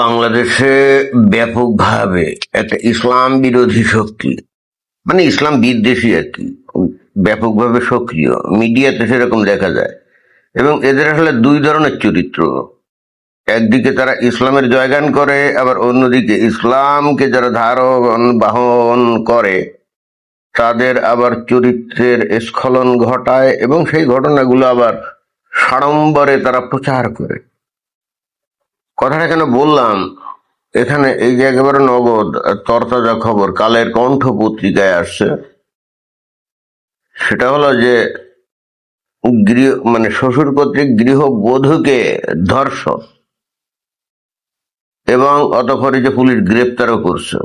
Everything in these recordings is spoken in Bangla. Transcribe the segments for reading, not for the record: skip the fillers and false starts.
বাংলাদেশে ব্যাপকভাবে একটা ইসলাম বিরোধী শক্তি, মানে ইসলাম বিদ্বেষী আর কি, ব্যাপকভাবে সক্রিয়। মিডিয়াতে সেরকম দেখা যায়। এবং এদের আসলে দুই ধরনের চরিত্র। একদিকে তারা ইসলামের জয়গান করে, আবার অন্যদিকে ইসলামকে যারা ধারণ বাহন করে তাদের আবার চরিত্রের স্খলন ঘটায়, এবং সেই ঘটনাগুলো আবার সাড়ম্বরে তারা প্রচার করে। কথাটা কেন বললাম, এখানে এই যে একেবারে নগদ তরতাজা খবর কালের কণ্ঠ পত্রিকায় আসছে। সেটা হলো যে মানে শ্বশুর কর্তৃক গৃহবধূকে ধর্ষণ, এবং অতঃপরে যে পুলিশ গ্রেপ্তারও করছে।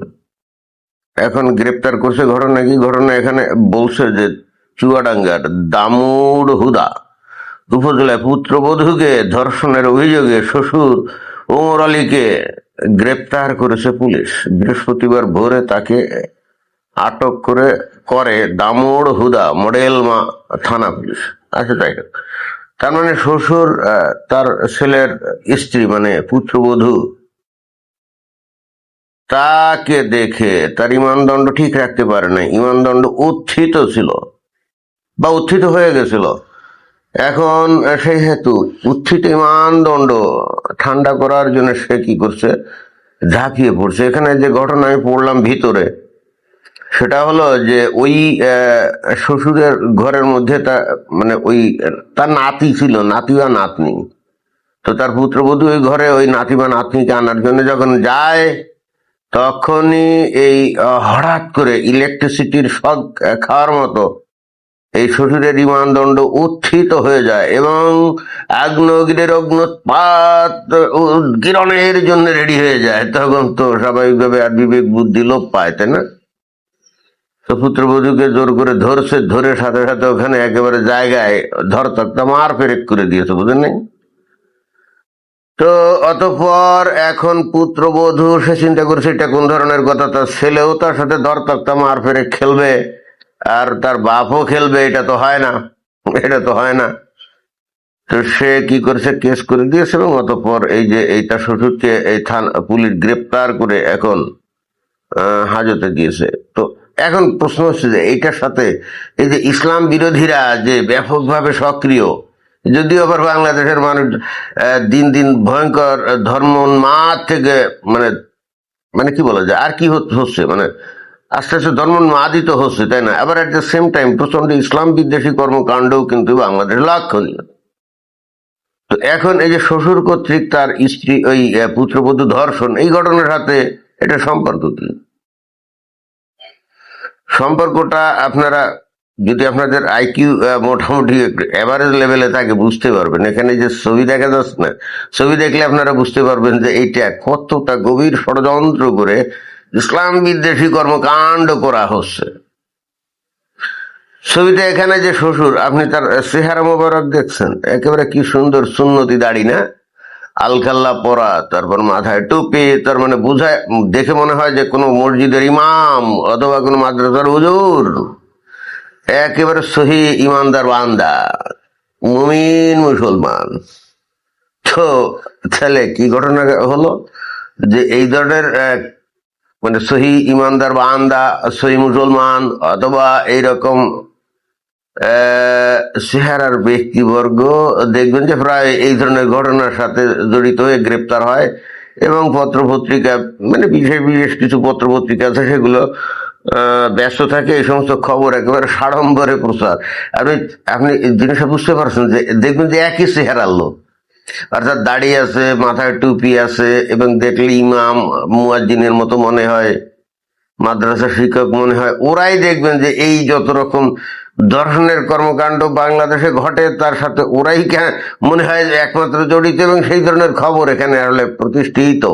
এখন গ্রেপ্তার করছে ঘটনা কি? ঘটনা এখানে বলছে যে চুয়াডাঙ্গার দামুড় হুদা উপজেলায় পুত্রবধূকে ধর্ষণের অভিযোগে শ্বশুর ওমর আলীকে গ্রেপ্তার করেছে পুলিশ। বৃহস্পতিবার ভোরে তাকে আটক করে দামোড় হুদা মডেল থানা পুলিশ। আচ্ছা, তাই না? তার মানে শ্বশুর তার ছেলের স্ত্রী, মানে পুত্রবধূ, তাকে দেখে তার ইমানদণ্ড ঠিক রাখতে পারে না। ইমানদণ্ড উত্থিত ছিল বা উত্থিত হয়ে গেছিল। এখন সেই হেতু উত্থিত ইমানদণ্ড ঠান্ডা করার জন্য সে কি করছে? ঝাঁপিয়ে পড়ছে। এখানে যে ঘটনা আমি পড়লাম ভিতরে, সেটা হলো যে ওই শ্বশুরের ঘরের মধ্যে মানে ওই তার নাতি ছিল, নাতি বা নাতনি। তো তার পুত্রবধূ ওই ঘরে ওই নাতি বা নাতনিকে আনার জন্য যখন যায়, তখনই এই হঠাৎ করে ইলেকট্রিসিটির শক খাওয়ার মতো এই শ্বশুরের ইমানদণ্ড উত্থিত হয়ে যায়, এবং আগ্নেয়গিরির অগ্নুৎপাত উদ্গীরণের জন্য রেডি হয়ে যায়। তখন তো স্বাভাবিকভাবে আর বিবেক বুদ্ধি লোপ পায়, তাই না? তো পুত্রবধূকে জোর করে ধরছে, ধরে সাথে সাথে ওখানে একেবারে জায়গায় ধরতক্তা মার পেরেক করে দিয়েছে, বুঝেন নাই? তো অতঃপর এখন পুত্রবধূ সে চিন্তা করছে এটা কোন ধরনের কথা, তার ছেলেও তার সাথে ধরতক্তা মার পেরেক খেলবে আর তার বাপও খেলবে, এটা তো হয় না, এটা তো হয় না। তো সে কি করছে, কেস করে দিয়েছে, এবং অতঃপর এই যে এইটা শ্বশুরকে এই পুলিশ গ্রেপ্তার করে এখন হাজতে দিয়েছে। তো এখন প্রশ্ন হচ্ছে যে এইটার সাথে এই যে ইসলাম বিরোধীরা যে ব্যাপকভাবে সক্রিয়, যদিও আবার বাংলাদেশের মানুষ দিন দিন ভয়ঙ্কর ধর্মোন্মাদ থেকে মানে মানে কি বলা যায়, আর কি হচ্ছে, মানে আস্তে আস্তে ধর্মোন্মাদিত হচ্ছে, তাই না? আবার এট দ্য সেম টাইম প্রচন্ড ইসলাম বিদ্বেষী কর্মকাণ্ডও কিন্তু বাংলাদেশে লক্ষণীয়। তো এখন এই যে শ্বশুর কর্তৃক তার স্ত্রী ওই পুত্রবধূ ধর্ষণ, এই ঘটনার সাথে এটা সম্পর্ক কি? সম্পর্কটা আপনারা যদি আপনাদের আইকিউ মোটামুটি এভারেজ লেভেলে থাকে বুঝতে পারবেন। এখানে যে ছবি দেখা যাচ্ছে না, ছবি দেখলে আপনারা বুঝতে পারবেন যে এইটা কতটা গভীর ষড়যন্ত্র করে ইসলাম বিদ্বেষী কর্মকাণ্ড করা হচ্ছে। ছবিতে এখানে যে শ্বশুর, আপনি তার চেহারা মোবারক দেখছেন, একেবারে কি সুন্দর সুন্নতি দাড়ি, না? আলখাল্লা পরা, তারপর মাথায় টুপি, তার মানে বুঝায়, দেখে মনে হয় যে কোনো মসজিদের ইমাম অথবা কোনো মাদ্রাসার হুজুর। একেবারে সহি ইমানদার বান্দা, মুমিন মুসলমান। তো তাহলে কি ঘটনা হলো যে এই ধরনের মানে সহি ইমানদার বান্দা, সহি মুসলমান অথবা এইরকম চেহারার ব্যক্তিবর্গ দেখবেন যে প্রায় এই ধরনের ঘটনার সাথে জড়িত হয়ে গ্রেপ্তার হয়, এবং পত্রপত্রিকা, মানে বিশেষ বিশেষ কিছু পত্রপত্রিকা আছে, সেগুলো ব্যস্ত থাকে এই সমস্ত খবর একেবারে সাড়ম্বরে প্রচার। আপনি আপনি জিনিসটা বুঝতে পারছেন যে দেখবেন যে একই চেহারার লোক, অর্থাৎ দাড়ি আছে, মাথায় টুপি আছে, এবং দেখলে ইমাম মুয়াজ্জিনের মতো মনে হয়, মাদ্রাসা শিক্ষক মনে হয়। ওরাই দেখবেন যে এই যত রকম ধর্ষণের কর্মকাণ্ড বাংলাদেশে ঘটে তার সাথে ওরাই মনে হয় একমাত্র জড়িত, এবং সেই ধরনের খবর এখানে আসলে প্রতিষ্ঠিত।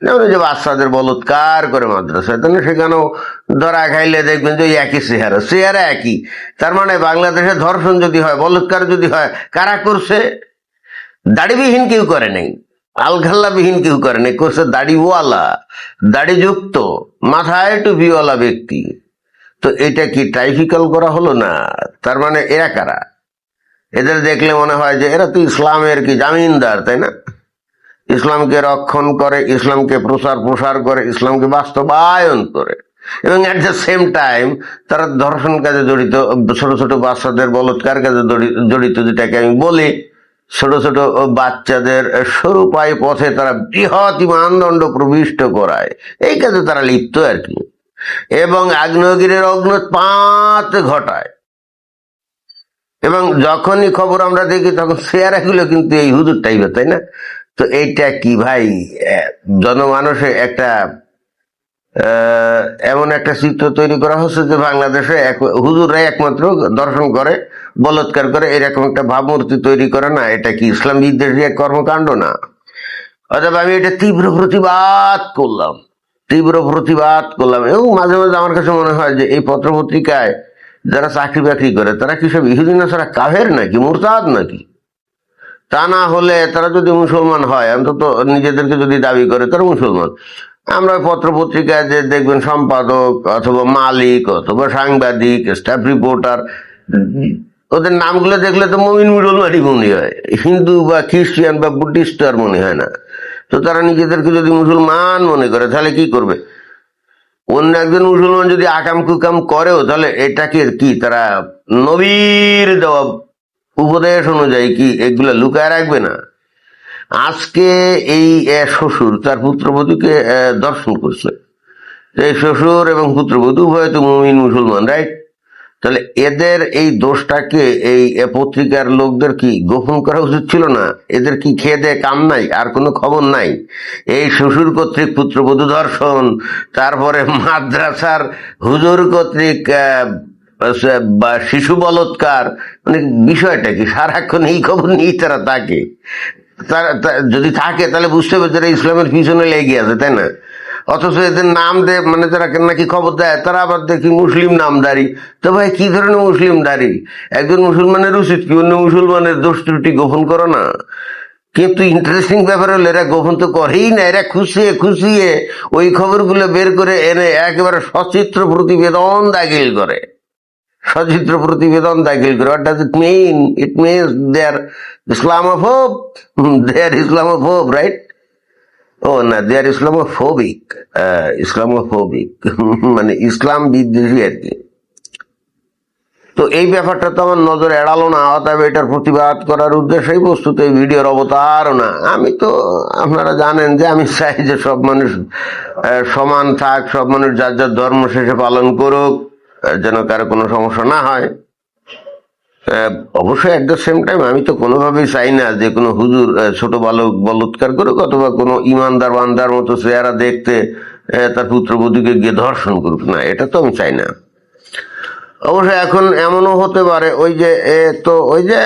যেমন যে বাচ্চাদের বলৎকার করে মাদ্রাসায়, তাহলে সেখানেও ধরা খাইলে দেখবেন যে ওই একই চেহারা একই। তার মানে বাংলাদেশে ধর্ষণ যদি হয়, বলৎকার যদি হয়, কারা করছে? দাড়িবিহীন কেউ করে নাই, আলঘাল্লাবিহীন কেউ করে নাই, করছে দাড়িওয়ালা, দাড়িযুক্ত, মাথায় টুপিওয়ালা ব্যক্তি। তো এটা কি টাইপিক্যাল করা হলো না? তার মানে এরা কারা? এদের দেখলে মনে হয় যে এরা তো ইসলামের কি জামিনদার, তাই না? ইসলামকে রক্ষণ করে, ইসলামকে প্রসার করে, ইসলামকে বাস্তবায়ন করে, এবং অ্যাট দ্য সেম টাইম তারা ধর্ষণ কাজে জড়িত, ছোট ছোট বাচ্চাদের বলৎকার কাজে জড়িত, যেটাকে আমি বলি ছোট ছোট বাচ্চাদের সরু পায়ে পথে তারা বৃহৎ মানদণ্ড প্রবিষ্ট করায়, এই কাজে তারা লিপ্ত আর কি, এবং আগ্নেয়গিরির অগ্নুৎপাত ঘটায়। এবং যখনই খবর আমরা দেখি তখন শেয়ারাগুলো কিন্তু এই হুজুর টাইপের, তাই না? তো এইটা কি ভাই, জনমানসে একটা এমন একটা চিত্র তৈরি করা হচ্ছে যে বাংলাদেশে হুজুররাই একমাত্র দর্শন করে, বলৎকার করে, এরকম একটা ভাবমূর্তি তৈরি করে না, এটা কি ইসলাম বিদ্বেষী এক কর্মকাণ্ড না? অথবা আমি এটা তীব্র প্রতিবাদ করলাম। এবং মাঝে মাঝে আমার কাছে মনে হয় যে এই পত্রপত্রিকায় যারা চাকরি বাকরি করে তারা কি সব ইহুদি না ছাড়া কাফের নাকি, মুরতাদ নাকি? তা না হলে তারা যদি মুসলমান হয়, অন্তত নিজেদেরকে যদি দাবি করে তারা মুসলমান, আমরা পত্র পত্রিকায় যে দেখবেন সম্পাদক অথবা মালিক অথবা সাংবাদিক, স্টাফ রিপোর্টার, ওদের নামগুলো দেখলে তো মুমিন মুসলমানই মনে হয়, হিন্দু বা খ্রিস্টান বা বুদ্ধিস্ট আর মনে হয় না। তো তারা নিজেদেরকে যদি মুসলমান মনে করে তাহলে কি করবে? অন্য একজন মুসলমান যদি আকাম কুকাম করেও তাহলে এটাকে কি তারা নবীর দেওয়া উপদেশ অনুযায়ী কি এগুলো লুকায় রাখবে না? আজকে এই শ্বশুর তার পুত্রবধূকে দর্শন করছে, এই শ্বশুর এবং পুত্রবধূ উভয় তো মুমিন মুসলমান, রাইট? তাহলে এদের এই দোষটাকে এই পত্রিকার লোকদের কি গোপন করা উচিত ছিল না? এদের কি খেয়ে দেয় কাম নাই, আর কোনো খবর নাই? এই শ্বশুর কর্তৃক পুত্রবধূ দর্শন, তারপরে মাদ্রাসার হুজুর কর্তৃক বা শিশু বলৎকার, মানে বিষয়টা কি? সারাক্ষণ এই খবর নিয়েই তারা থাকে। যদি থাকে তাহলে বুঝতে হবে যারা ইসলামের পিছনে লেগে আছে, তাই না? অথচ এদের নাম দে মানে যারা নাকি খবর দেয় তারা আবার দেখি মুসলিম নামদারি। তো ভাই কি ধরনের মুসলিমদারি? একজন মুসলমানের উচিত কি অন্য মুসলমানের দোষ ত্রুটি গোপন করো না? কিন্তু ইন্টারেস্টিং ব্যাপার হলো এরা গোপন তো করেই না, এরা খুশিয়ে খুশিয়ে ওই খবরগুলো বের করে এনে একেবারে সচিত্র প্রতিবেদন দাখিল করে। What does it mean? It means they are Islamophobe. They are Islamophobe, right? Oh না, they are Islamophobic. Islamophobic মানে ইসলাম বিদ্বেষী আর কি। তো এই ব্যাপারটা তো আমার নজর এড়ালো না, অতএব এটার প্রতিবাদ করার উদ্দেশ্যেই বস্তুত এই ভিডিওর অবতারণা। আমি তো আপনারা জানেন যে আমি চাই যে সব মানুষ সমান থাক, সব মানুষ যার যার ধর্ম শেষে পালন করুক, যেন কারো কোনো সমস্যা না হয়। অবশ্যই অ্যাট দ্য সেম টাইম আমি তো কোনোভাবেই চাই না যে কোনো হুজুর ছোট বালক বলৎকার করুক অথবা কোনো ইমানদার বান্দার মতো চেহারা দেখতে তার পুত্রবধূকে গিয়ে ধর্ষণ করুক, না, এটা তো আমি চাই না। অবশ্য এখন এমনও হতে পারে ওই যে ওই যে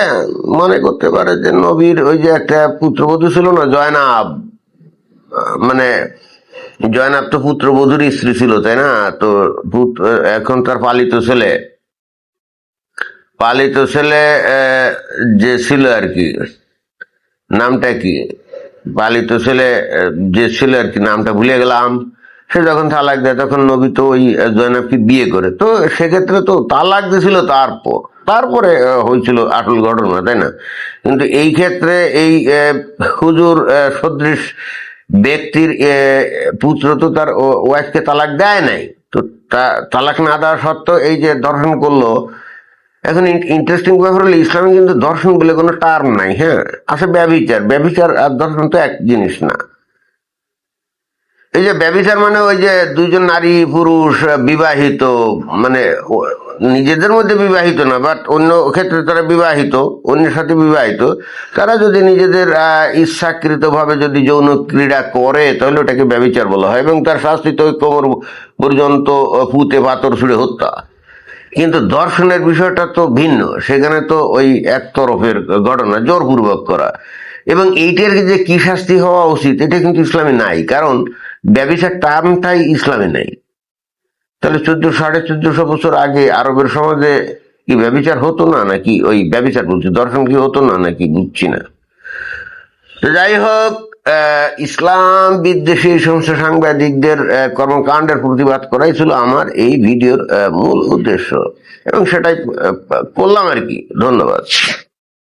মনে করতে পারে যে নবীর ওই যে একটা পুত্রবধূ ছিল না, জয়নাব, মানে জয়নাব তো পুত্রবধূর স্ত্রী ছিল, তাই না? তো এখন তার পালিত ছেলে যে ছিল আর কি, নামটা কি, পালিত ছেলে যে ছিল আর কি, নামটা ভুলে গেলাম, সে যখন তালাক দেয় তখন নবী তো ওই জয়নাবকে বিয়ে করে। তো সেক্ষেত্রে তো তালাক দিয়েছিল, তারপরে হয়েছিল আটল ঘটনা, তাই না? কিন্তু এই ক্ষেত্রে এই হুজুর সদৃশ ব্যক্তির পুত্র তো তার ওয়াইফকে তালাক দেয় নাই। তো তালাক না দেওয়া সত্ত্বেও এই যে দর্শন করলো। এখন ইন্টারেস্টিং ব্যাপার হলো ইসলামে কিন্তু দর্শন বলে কোনো টার্ম নাই। হ্যাঁ, আছে ব্যভিচার আর দর্শন তো এক জিনিস না। এই যে ব্যভিচার মানে ওই যে দুইজন নারী পুরুষ বিবাহিত, মানে নিজেদের মধ্যে বিবাহিত না, বাট অন্য ক্ষেত্রে তারা বিবাহিত, অন্যের সাথে বিবাহিত, তারা যদি নিজেদের ইচ্ছাকৃত ভাবে যদি যৌন ক্রীড়া করে তাহলে ওটাকে ব্যভিচার বলা হয়, এবং তার শাস্তি তো কোমর পর্যন্ত পুঁতে পাথর ছুঁড়ে হত্যা। কিন্তু দর্শনের বিষয়টা তো ভিন্ন, সেখানে তো ওই একতরফের ঘটনা, জোরপূর্বক করা, এবং এইটার যে কি শাস্তি হওয়া উচিত এটা কিন্তু ইসলামে নাই, কারণ ব্যভিচার টার্মটাই ইসলামে নেই। তাহলে 1400 বছর আগে আরবের সমাজে কি ব্যভিচার হতো না নাকি? ওই ব্যভিচার বলছি, দর্শন কি হতো না নাকি, বুঝছি না। যাই হোক, ইসলাম বিদ্বেষী সমস্ত সাংবাদিকদের কর্মকাণ্ডের প্রতিবাদ করাই ছিল আমার এই ভিডিওর মূল উদ্দেশ্য, এবং সেটাই করলাম আর কি। ধন্যবাদ।